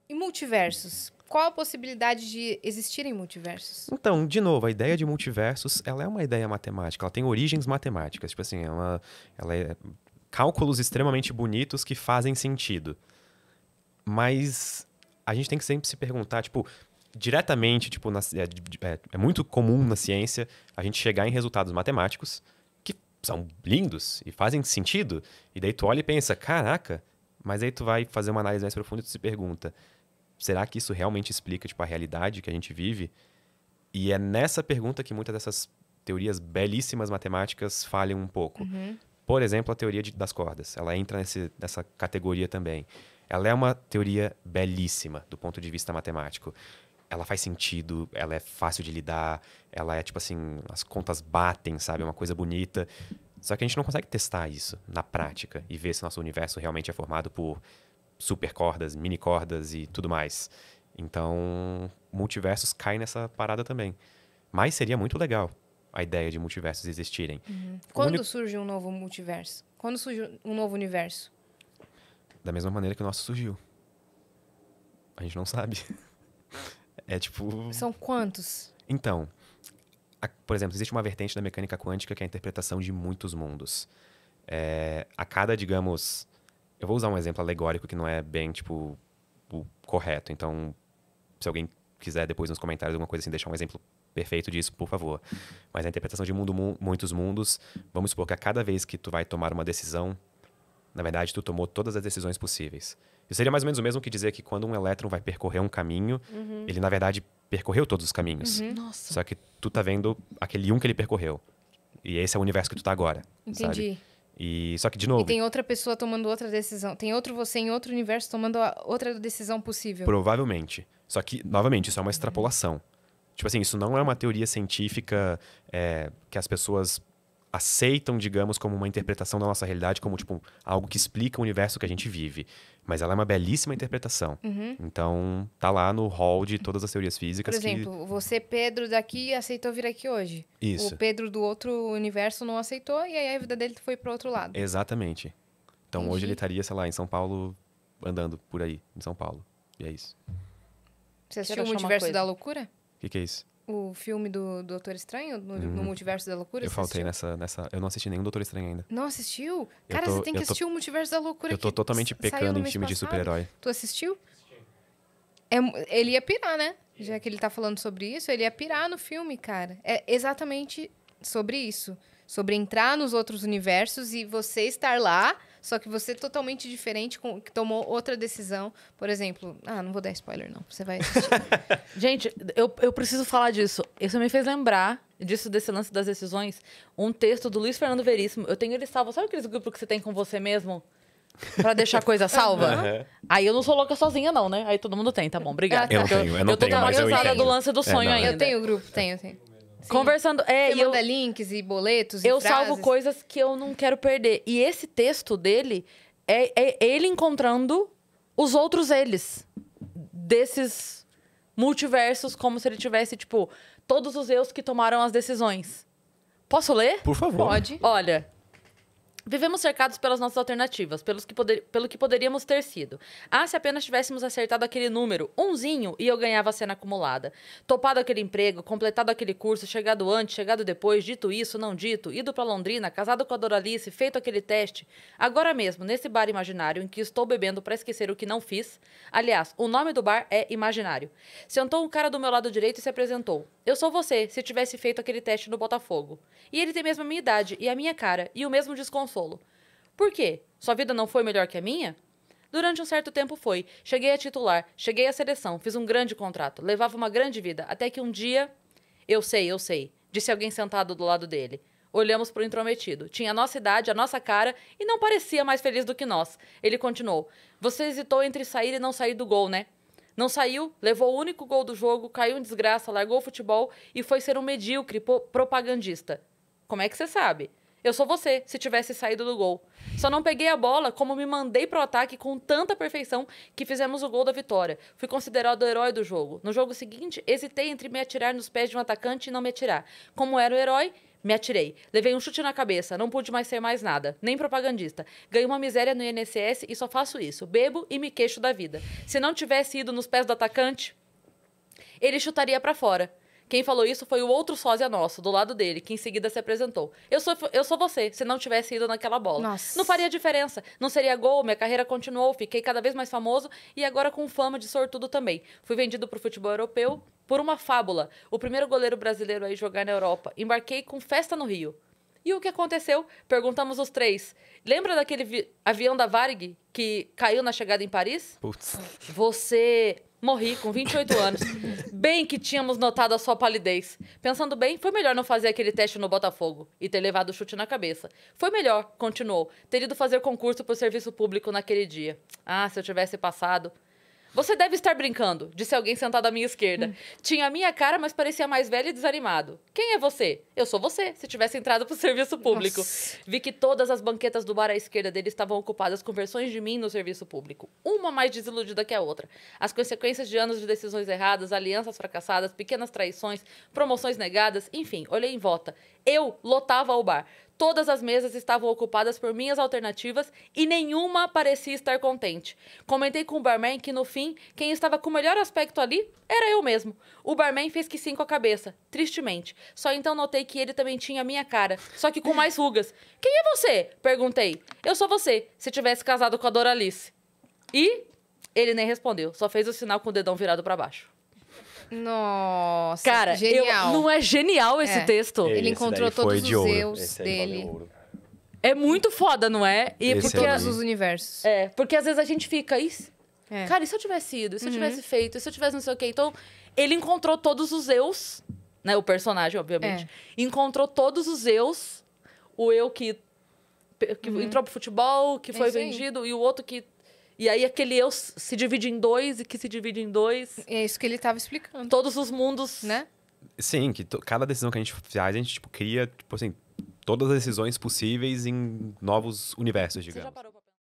E multiversos? Qual a possibilidade de existirem multiversos? Então, de novo, a ideia de multiversos, ela é uma ideia matemática, ela tem origens matemáticas. Tipo assim, ela é cálculos extremamente bonitos que fazem sentido. Mas a gente tem que sempre se perguntar, tipo, diretamente, tipo, é muito comum na ciência a gente chegar em resultados matemáticos que são lindos e fazem sentido. E daí tu olha e pensa, caraca, mas aí tu vai fazer uma análise mais profunda e tu se pergunta, será que isso realmente explica, tipo, a realidade que a gente vive? E é nessa pergunta que muitas dessas teorias belíssimas matemáticas falham um pouco. Por exemplo, a teoria das cordas. Ela entra nessa categoria também. Ela é uma teoria belíssima do ponto de vista matemático. Ela faz sentido, ela é fácil de lidar, ela é tipo assim, as contas batem, sabe? É uma coisa bonita. Só que a gente não consegue testar isso na prática e ver se nosso universo realmente é formado por supercordas, minicordas e tudo mais. Então, multiversos caem nessa parada também. Mas seria muito legal a ideia de multiversos existirem. Quando surge um novo multiverso? Quando surge um novo universo? Da mesma maneira que o nosso surgiu. A gente não sabe. É tipo... São quantos? Então, por exemplo, existe uma vertente da mecânica quântica que é a interpretação de muitos mundos. A cada, digamos... Eu vou usar um exemplo alegórico que não é bem, tipo, o correto. Então, se alguém quiser depois nos comentários alguma coisa assim, deixar um exemplo perfeito disso, por favor. Mas a interpretação de muitos mundos, vamos supor que a cada vez que tu vai tomar uma decisão, na verdade, tu tomou todas as decisões possíveis. Isso seria mais ou menos o mesmo que dizer que quando um elétron vai percorrer um caminho, ele, na verdade, percorreu todos os caminhos. Nossa. Só que tu tá vendo aquele um que ele percorreu. E esse é o universo que tu tá agora. Entendi. Sabe? E só que, de novo, E tem outra pessoa tomando outra decisão. Tem outro você em outro universo tomando outra decisão possível. provavelmente. Só que, novamente, isso é uma extrapolação. Tipo assim, isso não é uma teoria científica que as pessoas aceitam, digamos, como uma interpretação da nossa realidade, como, tipo, algo que explica o universo que a gente vive. Mas ela é uma belíssima interpretação. Então, tá lá no hall de todas as teorias Por físicas exemplo, você, Pedro, daqui, aceitou vir aqui hoje. Isso. O Pedro do outro universo não aceitou e aí a vida dele foi para outro lado. Exatamente. Então, hoje Entendi. ele estaria, sei lá, em São Paulo, andando por aí, em São Paulo. E é isso. Você assistiu Quero o achar uma Multiverso coisa. da Loucura? O que é isso? O filme do Doutor Estranho, no Multiverso da Loucura? Eu você faltei assistiu? nessa... Eu não assisti nenhum Doutor Estranho ainda. Não assistiu? Eu Cara, tô- você tem que eu tô- assistir o Multiverso da Loucura. Eu tô que totalmente saiu pecando no em mês filme de passado. super-herói. Tu assistiu? Ele ia pirar, né? Já que ele tá falando sobre isso, ele ia pirar no filme, cara. É exatamente sobre isso. Sobre entrar nos outros universos e você estar lá, só que você totalmente diferente, que tomou outra decisão. Por exemplo, não vou dar spoiler, não. Você vai assistir. Gente, eu preciso falar disso. Isso me fez lembrar desse lance das decisões. Um texto do Luiz Fernando Veríssimo. Eu tenho ele salvo. Sabe aqueles grupos que você tem com você mesmo? Pra deixar a coisa salva? Aham. Aí eu não sou louca sozinha, não, né? Aí todo mundo tem, tá bom, obrigada. Eu não tenho, eu não Eu tô tenho, mas eu traumatizada entendo. do lance do sonho não, ainda. Eu tenho grupo, tenho. Sim. Conversando. Você E eu, manda links e boletos e eu frases. salvo coisas que eu não quero perder. E esse texto dele é ele encontrando os outros eles. Desses multiversos, como se ele tivesse, tipo, todos os eus que tomaram as decisões. Posso ler? Por favor. Pode. Olha, vivemos cercados pelas nossas alternativas, pelo que poderíamos ter sido. Se apenas tivéssemos acertado aquele número, umzinho, e eu ganhava a cena acumulada. Topado aquele emprego, completado aquele curso, chegado antes, chegado depois, dito isso, não dito, ido pra Londrina, casado com a Doralice, feito aquele teste. Agora mesmo, nesse bar imaginário em que estou bebendo pra esquecer o que não fiz. Aliás, o nome do bar é Imaginário. Sentou um cara do meu lado direito e se apresentou. Eu sou você, se tivesse feito aquele teste no Botafogo. E ele tem mesmo a minha idade e a minha cara, e o mesmo desconsolo. Por quê? Sua vida não foi melhor que a minha? Durante um certo tempo foi. Cheguei a titular, cheguei à seleção, fiz um grande contrato, levava uma grande vida, até que um dia... Eu sei, disse alguém sentado do lado dele. Olhamos pro intrometido. Tinha a nossa idade, a nossa cara, e não parecia mais feliz do que nós. Ele continuou. Você hesitou entre sair e não sair do gol, né? Não saiu, levou o único gol do jogo, caiu em desgraça, largou o futebol e foi ser um medíocre propagandista. Como é que você sabe? Eu sou você, se tivesse saído do gol. Só não peguei a bola, como me mandei pro ataque com tanta perfeição que fizemos o gol da vitória. Fui considerado o herói do jogo. No jogo seguinte, hesitei entre me atirar nos pés de um atacante e não me atirar. Como era o herói, Me atirei. Levei um chute na cabeça. Não pude mais ser mais nada. Nem propagandista. Ganhei uma miséria no INSS e só faço isso. Bebo e me queixo da vida. Se não tivesse ido nos pés do atacante, ele chutaria pra fora. Quem falou isso foi o outro sósia nosso, do lado dele, que em seguida se apresentou. Eu sou você, se não tivesse ido naquela bola. Nossa. Não faria diferença. Não seria gol, minha carreira continuou, fiquei cada vez mais famoso e agora com fama de sortudo também. Fui vendido pro futebol europeu por uma fábula. O primeiro goleiro brasileiro a ir jogar na Europa. Embarquei com festa no Rio. E o que aconteceu? Perguntamos os três. Lembra daquele avião da Varig que caiu na chegada em Paris? Putz. Você... Morri com 28 anos. Bem que tínhamos notado a sua palidez. Pensando bem, foi melhor não fazer aquele teste no Botafogo e ter levado o chute na cabeça. Foi melhor, continuou, ter ido fazer concurso por serviço público naquele dia. Ah, se eu tivesse passado... Você deve estar brincando, disse alguém sentado à minha esquerda. Tinha a minha cara, mas parecia mais velho e desanimado. Quem é você? Eu sou você, se tivesse entrado pro serviço público. Nossa. Vi que todas as banquetas do bar à esquerda dele estavam ocupadas com versões de mim no serviço público. Uma mais desiludida que a outra. As consequências de anos de decisões erradas, alianças fracassadas, pequenas traições, promoções negadas, enfim, olhei em volta. Eu lotava o bar. Todas as mesas estavam ocupadas por minhas alternativas e nenhuma parecia estar contente. Comentei com o barman que, no fim, quem estava com o melhor aspecto ali era eu mesmo. O barman fez que sim com a cabeça, tristemente. Só então notei que ele também tinha a minha cara, só que com mais rugas. Quem é você? Perguntei. Eu sou você, se tivesse casado com a Doralice. E ele nem respondeu, só fez o sinal com o dedão virado para baixo. Nossa, Cara, genial. não é genial esse É. texto? Ele Esse encontrou daí foi todos de os ouro. eus Esse aí dele. valeu ouro. É muito foda, não é? E Esse porque, aí. Todos os universos. porque às vezes a gente fica... É. Cara, e se eu tivesse ido? E se eu tivesse feito? E se eu tivesse não sei o quê? Então, ele encontrou todos os eus, né? O personagem, obviamente. Encontrou todos os eus. O eu que entrou pro futebol, que foi isso aí. vendido. E o outro que... E aí aquele eu se divide em dois e que se divide em dois. É isso que ele tava explicando, Todos os mundos... né? Sim, que cada decisão que a gente faz, a gente tipo, cria, tipo assim, todas as decisões possíveis em novos universos, Você já digamos. parou